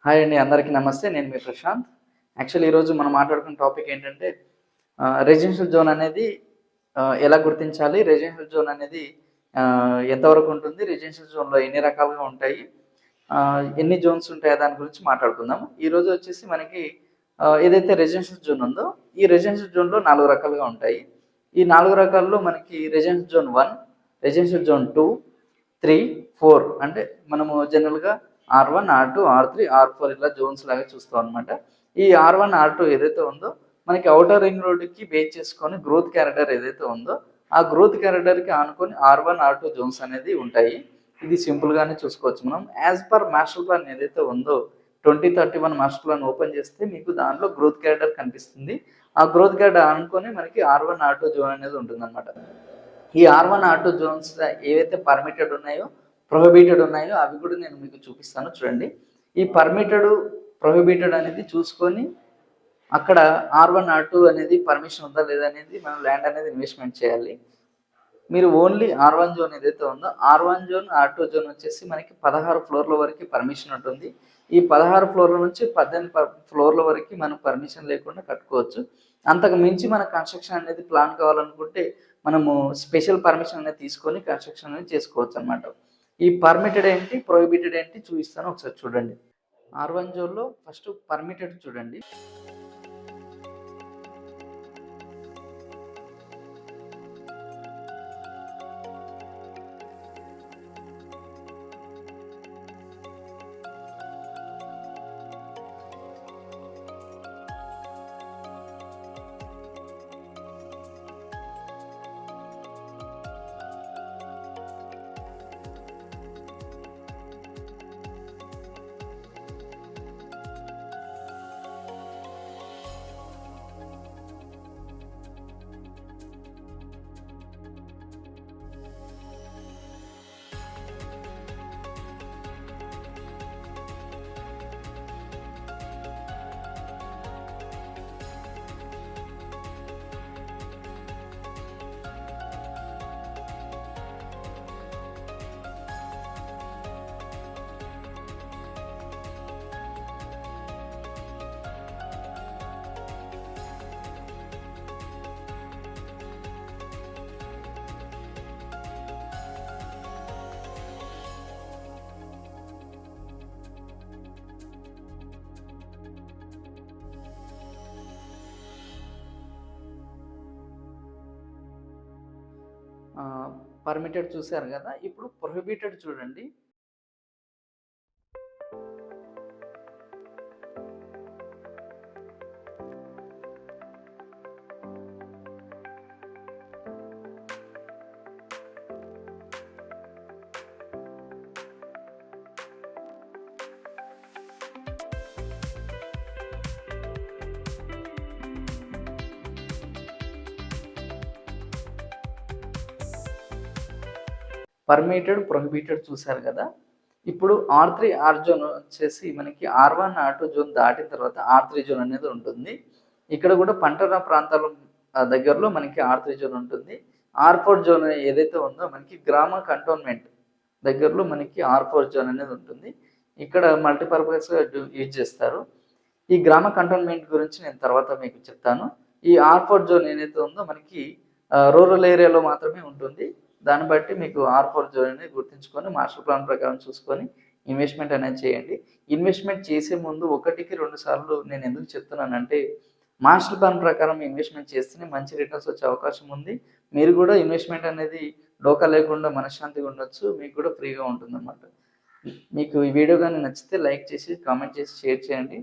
Hi అండి, అందరికీ నమస్తే. నేను మీ ప్రశాంత్. యాక్చువల్లీ ఈరోజు మనం మాట్లాడుకున్న టాపిక్ ఏంటంటే రెసిడెన్షియల్ జోన్ అనేది ఎలా గుర్తించాలి, రెసిడెన్షియల్ జోన్ అనేది ఎంతవరకు ఉంటుంది, రెసిడెన్షియల్ జోన్లో ఎన్ని రకాలుగా ఉంటాయి, ఎన్ని జోన్స్ ఉంటాయో దాని గురించి మాట్లాడుకుందాం. ఈరోజు వచ్చేసి మనకి ఏదైతే రెసిడెన్షియల్ జోన్ ఉందో ఈ రెసిడెన్షియల్ జోన్లో 4 రకాలుగా ఉంటాయి. ఈ 4 రకాల్లో మనకి రెసిడెన్షియల్ జోన్ 1, రెసిడెన్షియల్ జోన్ 2, 3, 4 అంటే మనము జనరల్గా R1, R2, R3, R4 ఇలా జోన్స్ లాగా చూస్తాం అనమాట. ఈ R1, R2 ఏదైతే ఉందో మనకి అవుటర్ రింగ్ రోడ్డుకి బేస్ చేసుకొని గ్రోత్ క్యారిడార్ ఏదైతే ఉందో ఆ గ్రోత్ క్యారిడార్కి ఆనుకొని R1, R2 జోన్స్ అనేది ఉంటాయి. ఇది సింపుల్గానే చూసుకోవచ్చు. మనం యాజ్ పర్ మాస్టర్ ప్లాన్ ఏదైతే ఉందో 2031 మాస్టర్ ప్లాన్ ఓపెన్ చేస్తే మీకు దాంట్లో గ్రోత్ క్యారిడార్ కనిపిస్తుంది. ఆ గ్రోత్ క్యారిడార్ అనుకొని మనకి R1, R2 జోన్ అనేది ఉంటుంది అనమాట. ఈ R1, R2 జోన్స్ ఏవైతే పర్మిటెడ్ ఉన్నాయో, ప్రొహిబిటెడ్ ఉన్నాయో అవి కూడా నేను మీకు చూపిస్తాను. చూడండి, ఈ పర్మిటెడ్, ప్రొహిబిటెడ్ అనేది చూసుకొని అక్కడ R1, R2 అనేది పర్మిషన్ ఉందా లేదా అనేది మనం ల్యాండ్ అనేది ఇన్వెస్ట్మెంట్ చేయాలి. మీరు ఓన్లీ R1 జోన్ ఏదైతే ఉందో R1 జోన్, R2 జోన్ వచ్చేసి మనకి 16 ఫ్లోర్ల వరకు పర్మిషన్ ఉంటుంది. ఈ 16 ఫ్లోర్ల నుంచి 18 ఫ్లోర్ల వరకు మనం పర్మిషన్ లేకుండా కట్టుకోవచ్చు. అంతకు మించి మన కన్స్ట్రక్షన్ అనేది ప్లాన్ కావాలనుకుంటే మనము స్పెషల్ పర్మిషన్ అనేది తీసుకొని కన్స్ట్రక్షన్ అనేది చేసుకోవచ్చు అనమాట. ఈ పర్మిటెడ్ ఏంటి, ప్రొహిబిటెడ్ ఏంటి చూపిస్తాను, ఒకసారి చూడండి. R1 జోన్లో ఫస్ట్ పర్మిటెడ్ చూడండి. పర్మిటెడ్ చూశారు కదా, ఇప్పుడు ప్రొహిబిటెడ్ చూడండి. పర్మిటెడ్, ప్రొహిబిటెడ్ చూశారు కదా. ఇప్పుడు R3, R జోన్ వచ్చేసి మనకి R1, R2 జోన్ దాటిన తర్వాత R3 జోన్ అనేది ఉంటుంది. ఇక్కడ కూడా పంటన ప్రాంతాల దగ్గరలో మనకి R3 జోన్ ఉంటుంది. R4 జోన్ ఏదైతే ఉందో మనకి గ్రామ కంటోన్మెంట్ దగ్గరలో మనకి R4 జోన్ అనేది ఉంటుంది. ఇక్కడ మల్టీపర్పస్గా యూజ్ చేస్తారు. ఈ గ్రామ కంటోన్మెంట్ గురించి నేను తర్వాత మీకు చెప్తాను. ఈ R4 జోన్ ఏదైతే ఉందో మనకి రూరల్ ఏరియాలో మాత్రమే ఉంటుంది. దాన్ని బట్టి మీకు R4 జోన్ అనేది గుర్తుంచుకొని మాస్టర్ ప్లాన్ ప్రకారం చూసుకొని ఇన్వెస్ట్మెంట్ అనేది చేయండి. ఇన్వెస్ట్మెంట్ చేసే ముందు 1కి 2 సార్లు నేను ఎందుకు చెప్తున్నానంటే మాస్టర్ ప్లాన్ ప్రకారం ఇన్వెస్ట్మెంట్ చేస్తేనే మంచి రిటర్న్స్ వచ్చే అవకాశం ఉంది. మీరు కూడా ఇన్వెస్ట్మెంట్ అనేది డోకా లేకుండా మనశ్శాంతిగా ఉండొచ్చు, మీకు కూడా ఫ్రీగా ఉంటుందన్నమాట. మీకు ఈ వీడియో కానీ నచ్చితే లైక్ చేసి, కామెంట్ చేసి, షేర్ చేయండి.